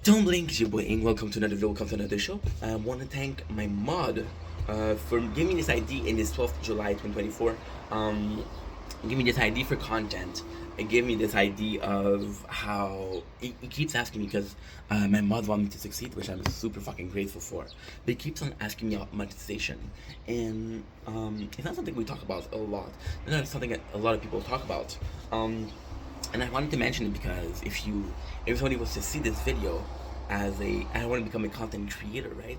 Don't blink, it's your boy Ing. Welcome to another video, welcome to another show. I want to thank my mod for giving me this ID in this 12th July 2024. Give me this ID for content. It gave me this ID of how it keeps asking me because my mod want me to succeed, which I'm super fucking grateful for. But it keeps on asking me about monetization, and it's not something we talk about a lot. It's not something that a lot of people talk about. And I wanted to mention it because if somebody was to see this video as I want to become a content creator, right?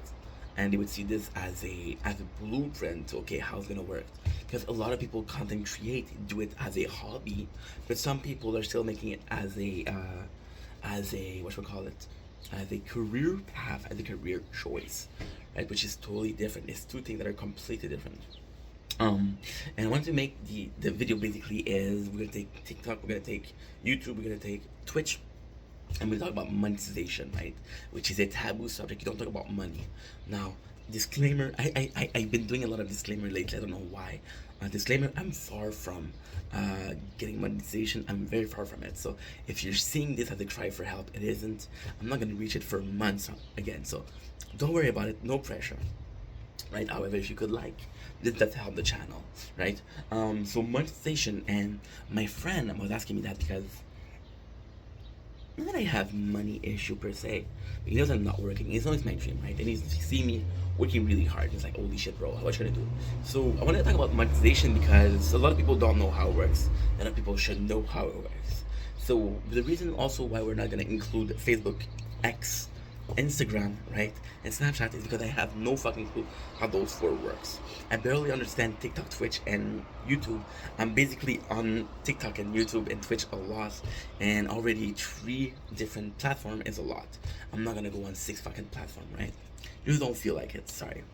And they would see this as a blueprint. Okay, how it's gonna work? Because a lot of people content create, do it as a hobby, but some people are still making it as a what should we call it? As a career path, as a career choice, right? Which is totally different. It's two things that are completely different. And I wanted to make the video basically is we're gonna take TikTok, we're gonna take YouTube, we're gonna take Twitch, and we talk about monetization, right? Which is a taboo subject. You don't talk about money. Now, disclaimer, I've been doing a lot of disclaimer lately. I don't know why. Disclaimer, I'm far from getting monetization. I'm very far from it. So if you're seeing this as a cry for help, it isn't. I'm not gonna reach it for months again. So don't worry about it. No pressure, right? However, if you could like, this does help the channel, right? So monetization, and my friend was asking me that because not that I have money issue per se, but he knows I'm not working. He's always my dream, right? And he's see me working really hard. He's like, holy shit, bro, what you gonna do? So I want to talk about monetization because a lot of people don't know how it works. A lot of people should know how it works. So the reason also why we're not gonna include Facebook, X, Instagram, right, and Snapchat is because I have no fucking clue how those four works. I barely understand TikTok, Twitch, and YouTube. I'm basically on TikTok and YouTube and Twitch a lot, and already 3 different platforms is a lot. I'm not gonna go on 6 fucking platform, right? You don't feel like it, sorry.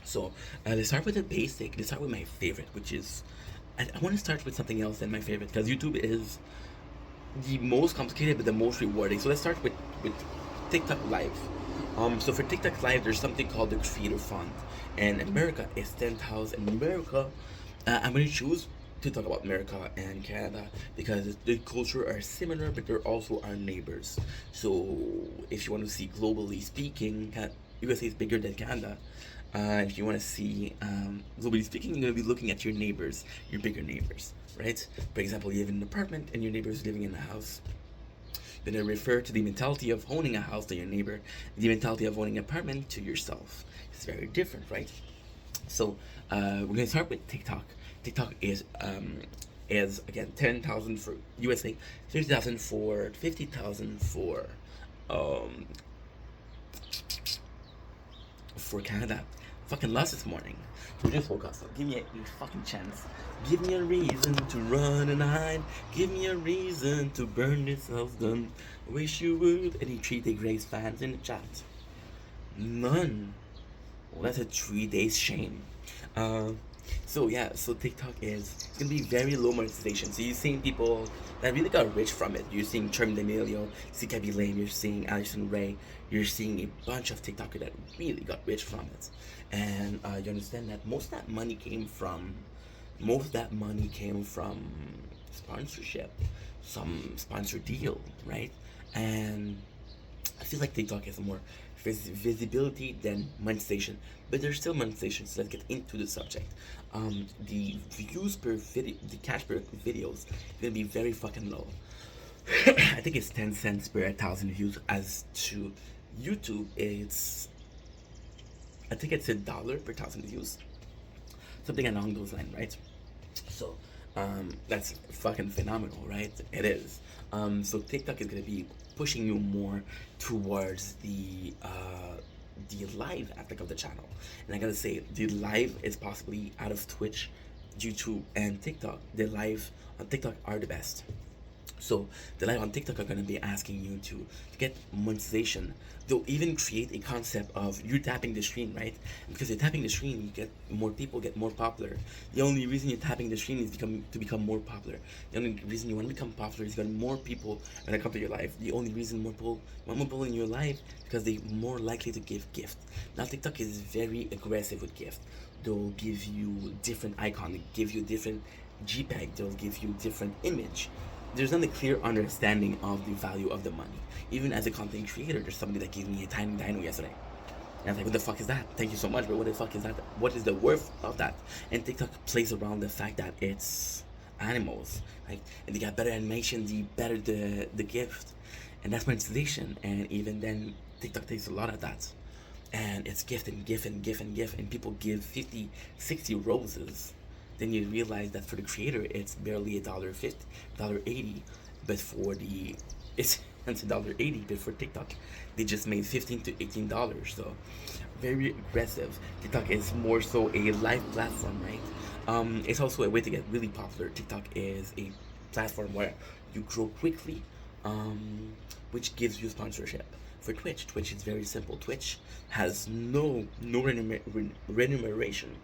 So let's start with the basic. Let's start with my favorite, which is I want to start with something else than my favorite because YouTube is the most complicated but the most rewarding. So let's start with TikTok Live. So for TikTok Live, there's something called the Creator Fund, and America is 10,000. America, I'm gonna choose to talk about America and Canada because the culture are similar, but they're also our neighbors. So if you want to see globally speaking, USA is bigger than Canada. If you want to see globally speaking, you're gonna be looking at your neighbors, your bigger neighbors, right? For example, you live in an apartment and your neighbor is living in a house. Then I refer to the mentality of owning a house to your neighbor, the mentality of owning an apartment to yourself. It's very different, right? So we're gonna start with TikTok. TikTok is again 10,000 for USA, 30,000 for 50,000 um for Canada. Fucking lost this morning. We just woke up, so give me a fucking chance. Give me a reason to run and hide. Give me a reason to burn this house down. Wish you would. Any Treat Day Grace fans in the chat? None. Well, that's a 3 days shame. So yeah, so TikTok is it's gonna be very low monetization. So you're seeing people that really got rich from it. You're seeing Charm D'Amelio, Gabby Lane, you're seeing Alison Ray, you're seeing a bunch of TikTokers that really got rich from it. And you understand that most of that money came from sponsorship, some sponsor deal, right? And I feel like TikTok has more visibility than monetization, but there's still monetization. So let's get into the subject. The views per video, the cash per videos, is gonna be very fucking low. I think it's 10 cents per 1,000 views. As to YouTube, I think it's $1 per 1,000 views, something along those lines, right? So that's fucking phenomenal, right? It is. So TikTok is gonna be pushing you more towards the live aspect of the channel, and I gotta say the live is possibly out of Twitch, YouTube, and TikTok. The live on TikTok are the best. So the live on TikTok are gonna be asking you to get monetization. They'll even create a concept of you tapping the screen, right? And because you're tapping the screen, you get more people, get more popular. The only reason you're tapping the screen is to become more popular. The only reason you want to become popular is because more people are gonna come to your life. The only reason more people in your life because they're more likely to give gift. Now TikTok is very aggressive with gift. They'll give you different icon, they give you different JPEG, they'll give you different image. there's not a clear understanding of the value of the money. Even as a content creator, there's somebody that gave me a tiny dino yesterday. And I was like, what the fuck is that? Thank you so much, but what the fuck is that? What is the worth of that? And TikTok plays around the fact that it's animals, right? And they got better animation, the better the gift. And that's monetization. And even then, TikTok takes a lot of that. And it's gift and gift and gift and gift. And people give 50, 60 roses. Then you realize that for the creator, it's barely $1.50, $1.80. But for the, it's $1.80, but for TikTok, they just made $15 to $18. So very aggressive. TikTok is more so a live platform, right? It's also a way to get really popular. TikTok is a platform where you grow quickly, which gives you sponsorship. For Twitch is very simple. Twitch has no remuneration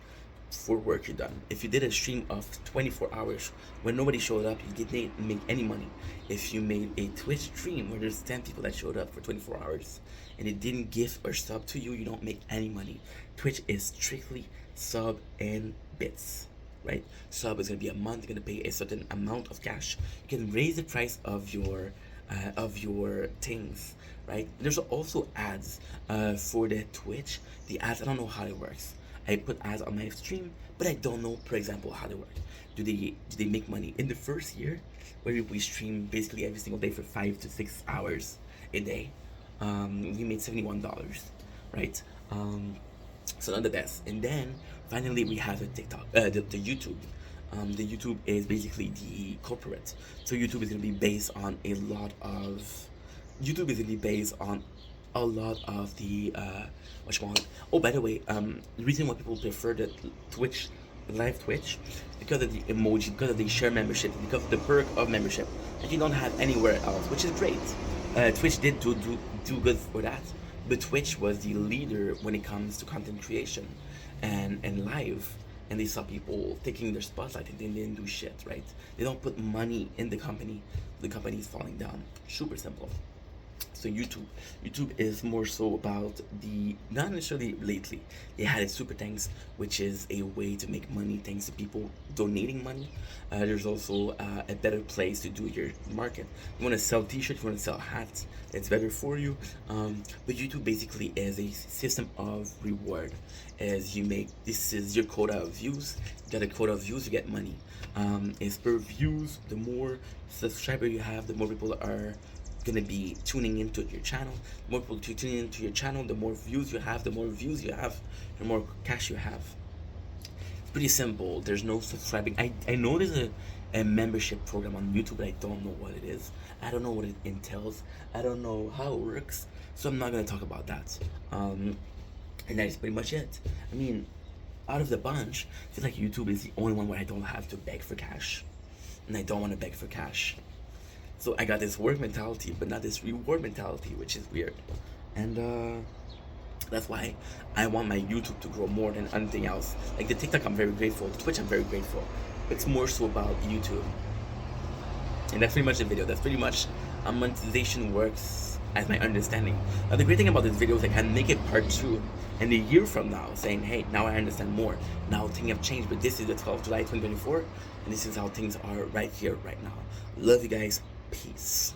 for work you done. If you did a stream of 24 hours when nobody showed up, you didn't make any money. If you made a Twitch stream where there's 10 people that showed up for 24 hours and it didn't give or sub to you, you don't make any money. Twitch is strictly sub and bits, right? Sub is gonna be a month. You're gonna pay a certain amount of cash. You can raise the price of your things, right? There's also ads for the Twitch. The ads, I don't know how it works. I put ads on my stream, but I don't know, for example, how they work. Do they make money in the first year, where we stream basically every single day for 5 to 6 hours a day? We made $71, right? So not the best. And then finally we have the TikTok, the YouTube. The YouTube is basically the corporate. So YouTube is gonna be based on a lot of the oh, by the way, the reason why people prefer the Twitch, live Twitch, because of the emoji, because of the share membership, because of the perk of membership that you don't have anywhere else, which is great. Twitch did do good for that, but Twitch was the leader when it comes to content creation and live. And they saw people taking their spotlight and they didn't do shit, right? They don't put money in the company is falling down. Super simple. So YouTube is more so about not necessarily lately. They had a super thanks, which is a way to make money thanks to people donating money. There's also a better place to do your market. You want to sell t-shirts, you want to sell hats, it's better for you. But YouTube basically is a system of reward. As this is your quota of views. You got a quota of views, you get money. It's per views. The more subscribers you have, the more people are gonna be tuning into your channel. The more people tuning into your channel, the more views you have. The more views you have, the more cash you have. It's pretty simple. There's no subscribing. I know there's a membership program on YouTube, but I don't know what it is. I don't know what it entails. I don't know how it works. So I'm not gonna talk about that. And that is pretty much it. I mean, out of the bunch, I feel like YouTube is the only one where I don't have to beg for cash. And I don't want to beg for cash. So I got this work mentality, but not this reward mentality, which is weird. And that's why I want my YouTube to grow more than anything else. Like the TikTok, I'm very grateful. The Twitch, I'm very grateful. It's more so about YouTube. And that's pretty much the video. That's pretty much how monetization works as my understanding. Now the great thing about this video is I can make it part 2 and a year from now, saying, hey, now I understand more. Now things have changed, but this is the 12th of July 2024, and this is how things are right here, right now. Love you guys. Peace.